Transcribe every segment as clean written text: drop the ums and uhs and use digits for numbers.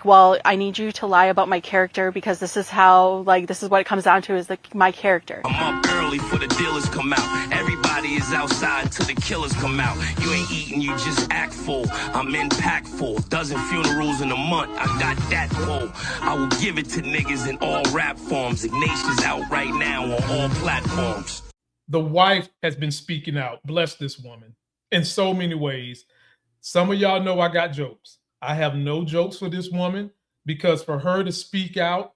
Well, I need you to lie about my character because this is how, this is what it comes down to is my character. I'm up early for the dealers come out. Everybody is outside till the killers come out. You ain't eating, you just act full. I'm impactful. Dozen funerals in a month. I got that full. I will give it to niggas in all rap forms. Ignatius out right now on all platforms. The wife has been speaking out. Bless this woman in so many ways. Some of y'all know I got jokes. I have no jokes for this woman because for her to speak out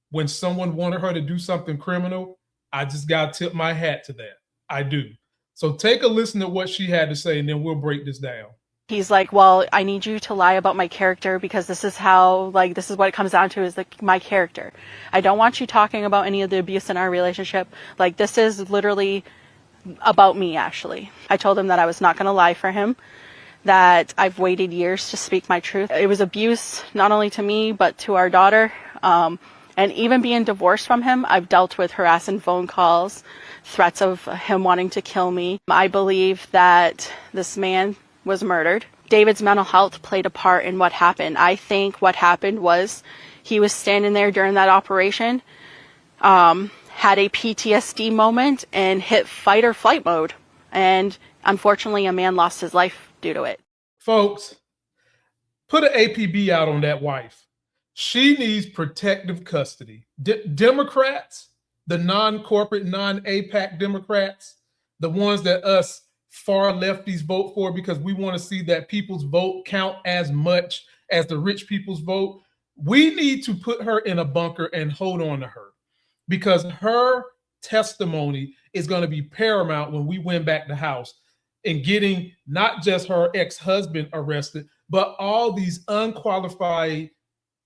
when someone wanted her to do something criminal, I just got to tip my hat to that. I do. So take a listen to what she had to say and then we'll break this down. He's like, well, I need you to lie about my character because this is how, this is what it comes down to is my character. I don't want you talking about any of the abuse in our relationship. This is literally about me, actually. I told him that I was not going to lie for him, that I've waited years to speak my truth. It was abuse, not only to me, but to our daughter. And even being divorced from him, I've dealt with harassing phone calls, threats of him wanting to kill me. I believe that this man was murdered. David's mental health played a part in what happened. I think what happened was he was standing there during that operation, had a PTSD moment and hit fight or flight mode. And unfortunately, a man lost his life due to it. Folks, put an APB out on that wife. She needs protective custody. Democrats, the non-corporate, non-APAC Democrats, the ones that us far lefties vote for because we want to see that people's vote count as much as the rich people's vote. We need to put her in a bunker and hold on to her because her testimony is going to be paramount when we win back the House in getting not just her ex-husband arrested, but all these unqualified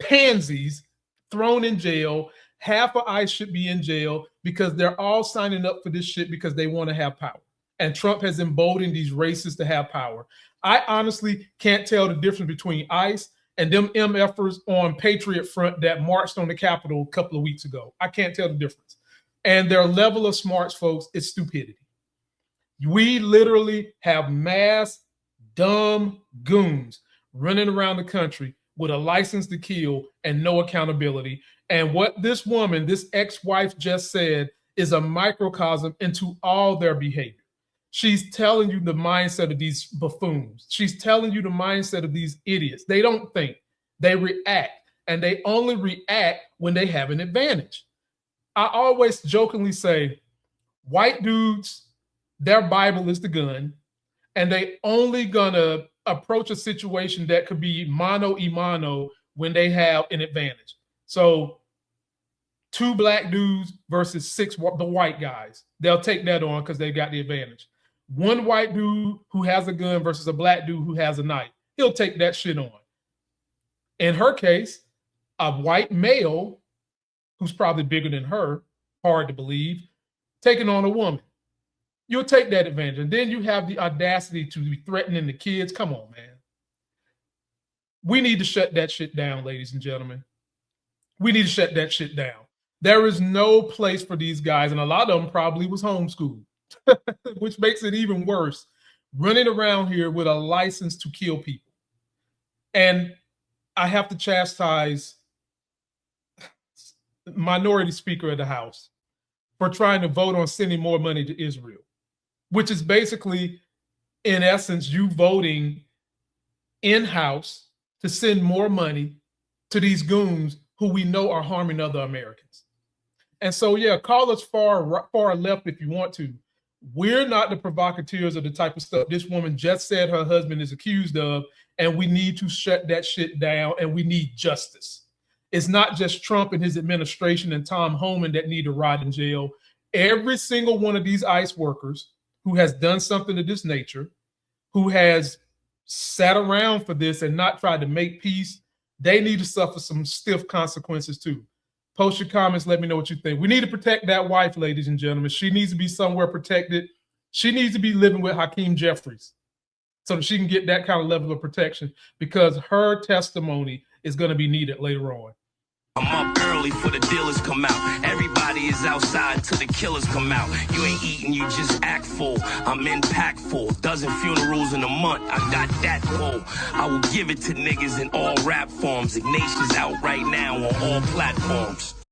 pansies thrown in jail. Half of ICE should be in jail because they're all signing up for this shit because they want to have power. And Trump has emboldened these racists to have power. I honestly can't tell the difference between ICE and them MFers on Patriot Front that marched on the Capitol a couple of weeks ago. I can't tell the difference. And their level of smarts, folks, is stupidity. We literally have mass dumb goons running around the country with a license to kill and no accountability. And what this woman, this ex-wife just said is a microcosm into all their behavior. She's telling you the mindset of these buffoons. She's telling you the mindset of these idiots. They don't think, they react, and they only react when they have an advantage. I always jokingly say, white dudes, their Bible is the gun, and they only gonna approach a situation that could be mano a mano when they have an advantage. So 2 black dudes versus 6 the white guys. They'll take that on because they got the advantage. 1 white dude who has a gun versus a black dude who has a knife. He'll take that shit on. In her case, a white male who's probably bigger than her, hard to believe, taking on a woman. You'll take that advantage. And then you have the audacity to be threatening the kids. Come on, man. We need to shut that shit down, ladies and gentlemen. We need to shut that shit down. There is no place for these guys, and a lot of them probably was homeschooled, which makes it even worse, running around here with a license to kill people. And I have to chastise the minority speaker of the House for trying to vote on sending more money to Israel, which is basically, in essence, you voting in-house to send more money to these goons who we know are harming other Americans. And so, yeah, call us far left if you want to. We're not the provocateurs of the type of stuff this woman just said her husband is accused of, and we need to shut that shit down, and we need justice. It's not just Trump and his administration and Tom Homan that need to rot in jail. Every single one of these ICE workers who has done something of this nature, who has sat around for this and not tried to make peace, they need to suffer some stiff consequences too. Post your comments. Let me know what you think. We need to protect that wife, ladies and gentlemen. She needs to be somewhere protected. She needs to be living with Hakeem Jeffries so that she can get that kind of level of protection because her testimony is going to be needed later on. I'm up early for the dealers come out. Everybody is outside till the killers come out. You ain't eating, you just act full. I'm impactful. Dozen funerals in a month. I got that pull. I will give it to niggas in all rap forms. Ignatius out right now on all platforms.